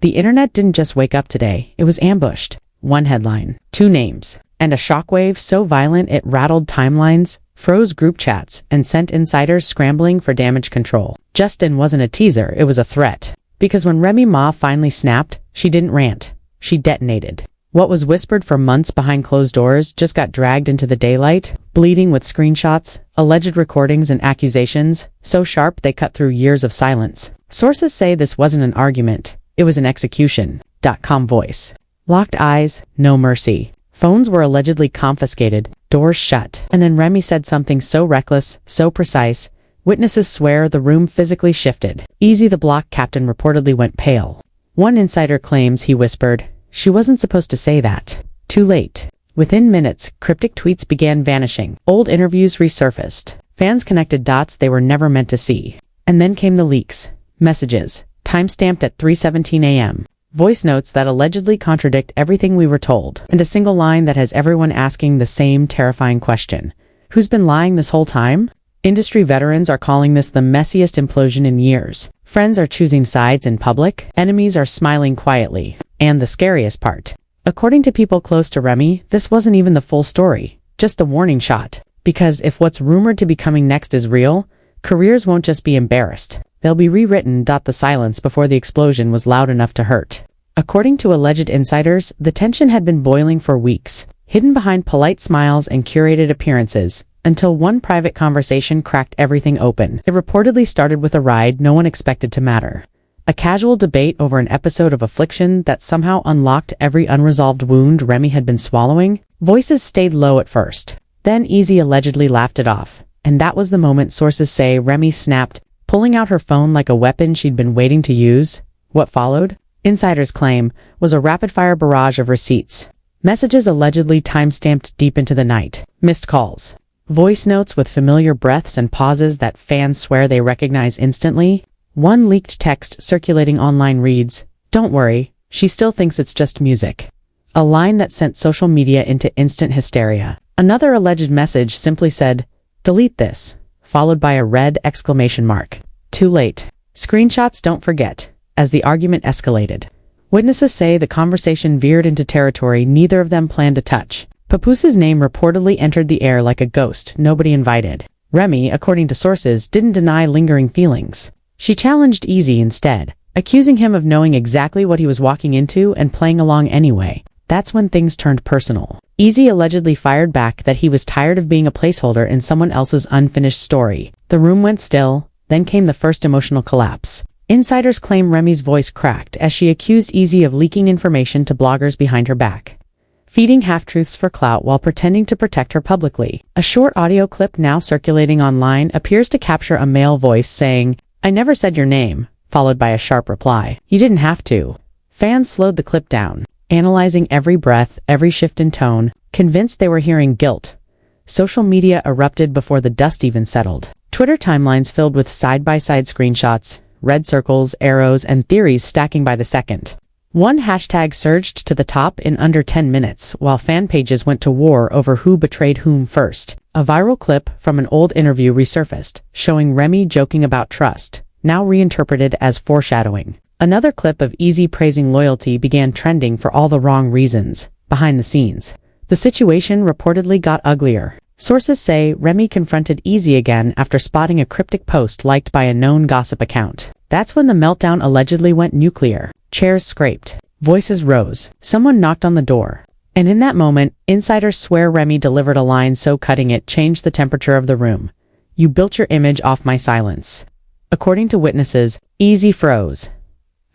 The internet didn't just wake up today, it was ambushed. One headline, two names, and a shockwave so violent it rattled timelines, froze group chats, and sent insiders scrambling for damage control. Justin wasn't a teaser, it was a threat. Because when Remy Ma finally snapped, she didn't rant. She detonated. What was whispered for months behind closed doors just got dragged into the daylight, bleeding with screenshots, alleged recordings, and accusations, so sharp they cut through years of silence. Sources say this wasn't an argument, it was an execution. .com voice. Locked eyes, no mercy. Phones were allegedly confiscated, doors shut, and then Remy said something so reckless, so precise, witnesses swear the room physically shifted. Eazy, the block captain, reportedly went pale. One insider claims he whispered, "She wasn't supposed to say that." Too late. Within minutes, cryptic tweets began vanishing. Old interviews resurfaced. Fans connected dots they were never meant to see. And then came the leaks. Messages, timestamped at 3:17 a.m. Voice notes that allegedly contradict everything we were told. And a single line that has everyone asking the same terrifying question. Who's been lying this whole time? Industry veterans are calling this the messiest implosion in years. Friends are choosing sides in public. Enemies are smiling quietly. And the scariest part. According to people close to Remy, this wasn't even the full story. Just the warning shot. Because if what's rumored to be coming next is real, careers won't just be embarrassed. They'll be rewritten. The silence before the explosion was loud enough to hurt. According to alleged insiders, the tension had been boiling for weeks, hidden behind polite smiles and curated appearances, until one private conversation cracked everything open. It reportedly started with a ride no one expected to matter. A casual debate over an episode of affliction that somehow unlocked every unresolved wound Remy had been swallowing. Voices stayed low at first. Then Eazy allegedly laughed it off. And that was the moment sources say Remy snapped, pulling out her phone like a weapon she'd been waiting to use. What followed? Insiders claim, was a rapid-fire barrage of receipts. Messages allegedly time-stamped deep into the night. Missed calls. Voice notes with familiar breaths and pauses that fans swear they recognize instantly. One leaked text circulating online reads, "Don't worry, she still thinks it's just music." A line that sent social media into instant hysteria. Another alleged message simply said, "Delete this," followed by a red exclamation mark. Too late. Screenshots don't forget. As the argument escalated. Witnesses say the conversation veered into territory neither of them planned to touch. Papooses' name reportedly entered the air like a ghost nobody invited. Remy, according to sources, didn't deny lingering feelings. She challenged Eazy instead, accusing him of knowing exactly what he was walking into and playing along anyway. That's when things turned personal. Eazy allegedly fired back that he was tired of being a placeholder in someone else's unfinished story. The room went still, then came the first emotional collapse. Insiders claim Remy's voice cracked as she accused Eazy of leaking information to bloggers behind her back, feeding half-truths for clout while pretending to protect her publicly. A short audio clip now circulating online appears to capture a male voice saying, "I never said your name," followed by a sharp reply, "You didn't have to." Fans slowed the clip down, analyzing every breath, every shift in tone, convinced they were hearing guilt. Social media erupted before the dust even settled. Twitter timelines filled with side-by-side screenshots, red circles, arrows, and theories stacking by the second. One hashtag surged to the top in under 10 minutes, while fan pages went to war over who betrayed whom first. A viral clip from an old interview resurfaced, showing Remy joking about trust, now reinterpreted as foreshadowing. Another clip of Eazy praising loyalty began trending for all the wrong reasons. Behind the scenes, the situation reportedly got uglier. Sources say Remy confronted Eazy again after spotting a cryptic post liked by a known gossip account. That's when the meltdown allegedly went nuclear. Chairs scraped. Voices rose. Someone knocked on the door. And in that moment, insiders swear Remy delivered a line so cutting it changed the temperature of the room. "You built your image off my silence." According to witnesses, Eazy froze.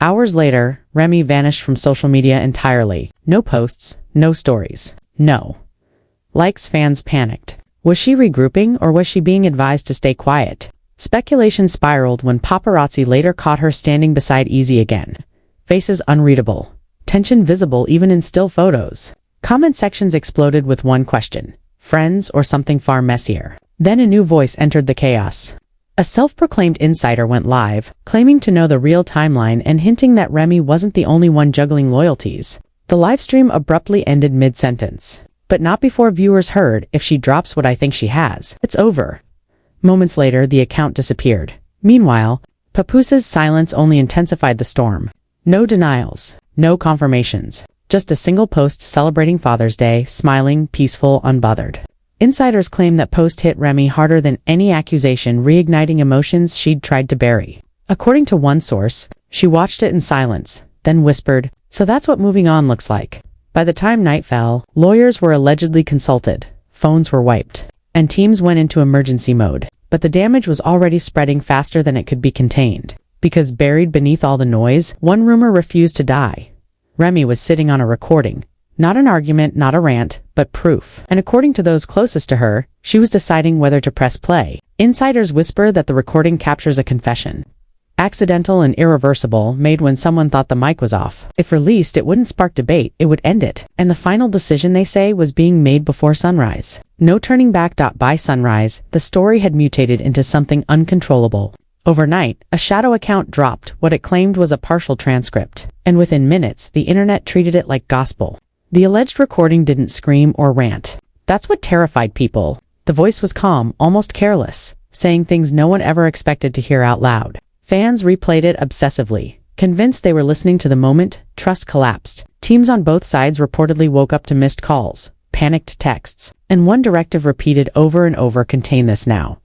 Hours later, Remy vanished from social media entirely. No posts, no stories. No likes. Fans panicked. Was she regrouping or was she being advised to stay quiet? Speculation spiraled when paparazzi later caught her standing beside Eazy again. Faces unreadable. Tension visible even in still photos. Comment sections exploded with one question. Friends or something far messier? Then a new voice entered the chaos. A self-proclaimed insider went live, claiming to know the real timeline and hinting that Remy wasn't the only one juggling loyalties. The livestream abruptly ended mid-sentence. But not before viewers heard, "If she drops what I think she has, it's over." Moments later, the account disappeared. Meanwhile, Papooses' silence only intensified the storm. No denials, no confirmations, just a single post celebrating Father's Day, smiling, peaceful, unbothered. Insiders claim that post hit Remy harder than any accusation, reigniting emotions she'd tried to bury. According to one source, she watched it in silence, then whispered, "So that's what moving on looks like." By the time night fell, lawyers were allegedly consulted, phones were wiped, and teams went into emergency mode. But the damage was already spreading faster than it could be contained. Because buried beneath all the noise, one rumor refused to die. Remy was sitting on a recording. Not an argument, not a rant, but proof. And according to those closest to her, she was deciding whether to press play. Insiders whisper that the recording captures a confession. Accidental and irreversible, made when someone thought the mic was off. If released, it wouldn't spark debate, it would end it. And the final decision, they say, was being made before sunrise. No turning back. By sunrise, the story had mutated into something uncontrollable. Overnight, a shadow account dropped what it claimed was a partial transcript. And within minutes, the internet treated it like gospel. The alleged recording didn't scream or rant. That's what terrified people. The voice was calm, almost careless, saying things no one ever expected to hear out loud. Fans replayed it obsessively. Convinced they were listening to the moment, trust collapsed. Teams on both sides reportedly woke up to missed calls, panicked texts, and one directive repeated over and over, "Contain this now."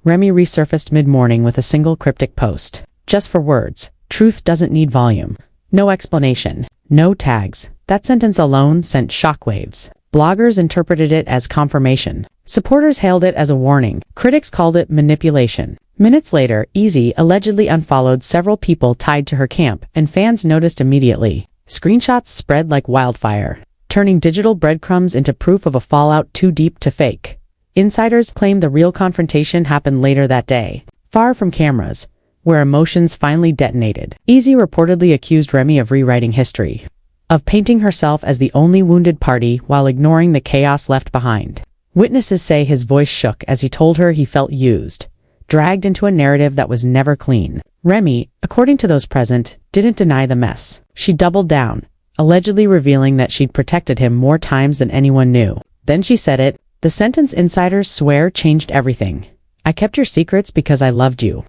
Remy resurfaced mid-morning with a single cryptic post. Just for words. Truth doesn't need volume. No explanation. No tags. That sentence alone sent shockwaves. Bloggers interpreted it as confirmation. Supporters hailed it as a warning. Critics called it manipulation. Minutes later, Eazy allegedly unfollowed several people tied to her camp, and fans noticed immediately. Screenshots spread like wildfire, turning digital breadcrumbs into proof of a fallout too deep to fake. Insiders claim the real confrontation happened later that day, far from cameras, where emotions finally detonated. Eazy reportedly accused Remy of rewriting history, of painting herself as the only wounded party while ignoring the chaos left behind. Witnesses say his voice shook as he told her he felt used, dragged into a narrative that was never clean. Remy, according to those present, didn't deny the mess. She doubled down, allegedly revealing that she'd protected him more times than anyone knew. Then she said it. The sentence insiders swear changed everything. "I kept your secrets because I loved you."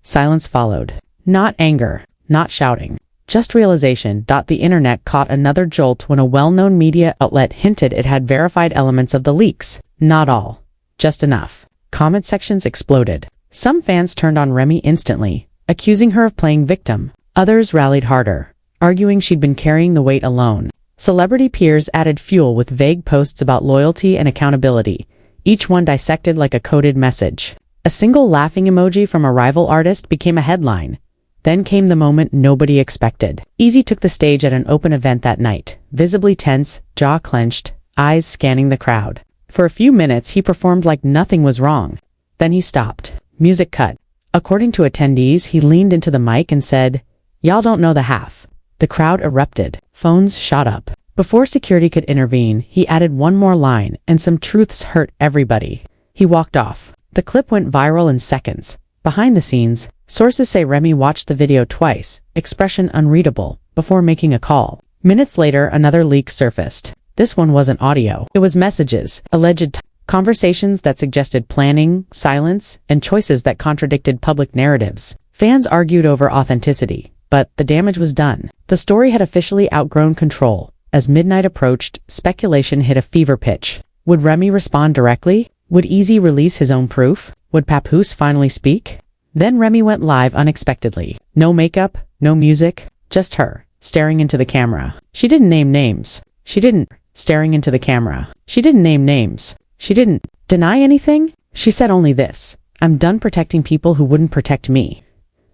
Silence followed. Not anger, not shouting, just realization. The internet caught another jolt when a well-known media outlet hinted it had verified elements of the leaks. Not all. Just enough. Comment sections exploded. Some fans turned on Remy instantly, accusing her of playing victim. Others rallied harder, arguing she'd been carrying the weight alone. Celebrity peers added fuel with vague posts about loyalty and accountability, each one dissected like a coded message. A single laughing emoji from a rival artist became a headline. Then came the moment nobody expected. Eazy took the stage at an open event that night, visibly tense, jaw clenched, eyes scanning the crowd. For a few minutes he performed like nothing was wrong. Then he stopped. Music cut. According to attendees, he leaned into the mic and said, "Y'all don't know the half." The crowd erupted. Phones shot up. Before security could intervene, he added one more line, and some truths hurt everybody. He walked off. The clip went viral in seconds. Behind the scenes, sources say Remy watched the video twice, expression unreadable, before making a call. Minutes later, another leak surfaced. This one wasn't audio. It was messages, alleged conversations that suggested planning, silence, and choices that contradicted public narratives. Fans argued over authenticity, but the damage was done. The story had officially outgrown control. As midnight approached, speculation hit a fever pitch. Would Remy respond directly? Would Eazy release his own proof? Would Papoose finally speak? Then Remy went live unexpectedly. No makeup, no music, just her, staring into the camera. She didn't name names. She didn't. Staring into the camera. She didn't name names. She didn't deny anything. She said only this: "I'm done protecting people who wouldn't protect me."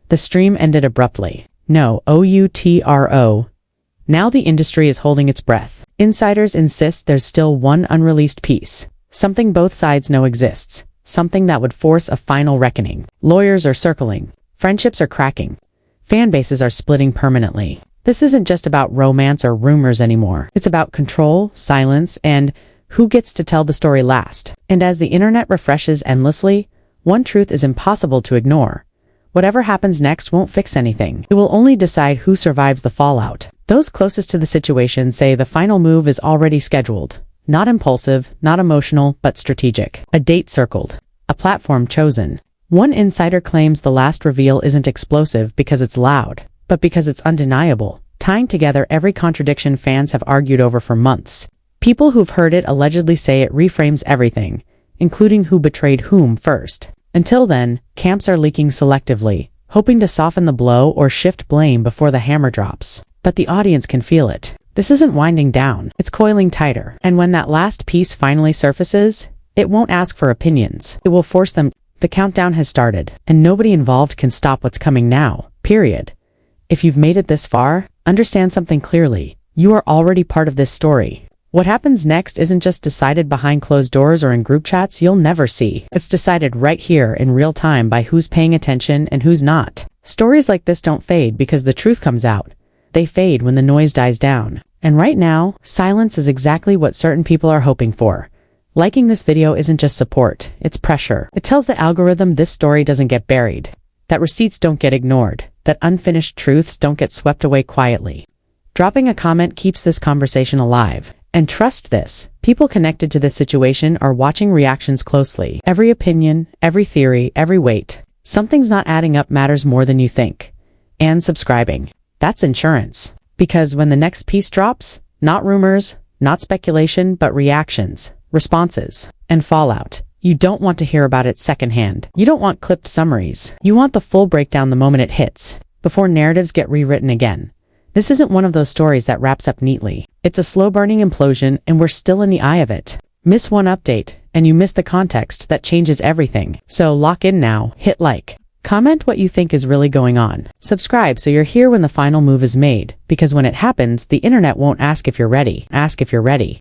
The stream ended abruptly. No outro. Now the industry is holding its breath. Insiders insist there's still one unreleased piece. Something both sides know exists. Something that would force a final reckoning. Lawyers are circling. Friendships are cracking. Fan bases are splitting permanently. This isn't just about romance or rumors anymore. It's about control, silence, and who gets to tell the story last. And as the internet refreshes endlessly, one truth is impossible to ignore. Whatever happens next won't fix anything. It will only decide who survives the fallout. Those closest to the situation say the final move is already scheduled. Not impulsive, not emotional, but strategic. A date circled. A platform chosen. One insider claims the last reveal isn't explosive because it's loud. but because it's undeniable, tying together every contradiction fans have argued over for months. People who've heard it allegedly say it reframes everything, including who betrayed whom first. Until then, camps are leaking selectively, hoping to soften the blow or shift blame before the hammer drops. But the audience can feel it. This isn't winding down, it's coiling tighter. And when that last piece finally surfaces, it won't ask for opinions. It will force them. The countdown has started, and nobody involved can stop what's coming now, period. If you've made it this far, understand something clearly. You are already part of this story. What happens next isn't just decided behind closed doors or in group chats you'll never see. It's decided right here in real time by who's paying attention and who's not. Stories like this don't fade because the truth comes out. They fade when the noise dies down. And right now, silence is exactly what certain people are hoping for. Liking this video isn't just support, it's pressure. It tells the algorithm this story doesn't get buried, that receipts don't get ignored, that unfinished truths don't get swept away quietly. Dropping a comment keeps this conversation alive. And trust this, people connected to this situation are watching reactions closely. Every opinion, every theory, every weight. Something's not adding up matters more than you think. And subscribing. That's insurance. Because when the next piece drops, not rumors, not speculation, but reactions, responses, and fallout. You don't want to hear about it secondhand. You don't want clipped summaries. You want the full breakdown the moment it hits, before narratives get rewritten again. This isn't one of those stories that wraps up neatly. It's a slow-burning implosion, and we're still in the eye of it. Miss one update, and you miss the context that changes everything. So lock in now, hit like. Comment what you think is really going on. Subscribe so you're here when the final move is made, because when it happens, the internet won't ask if you're ready. Ask if you're ready.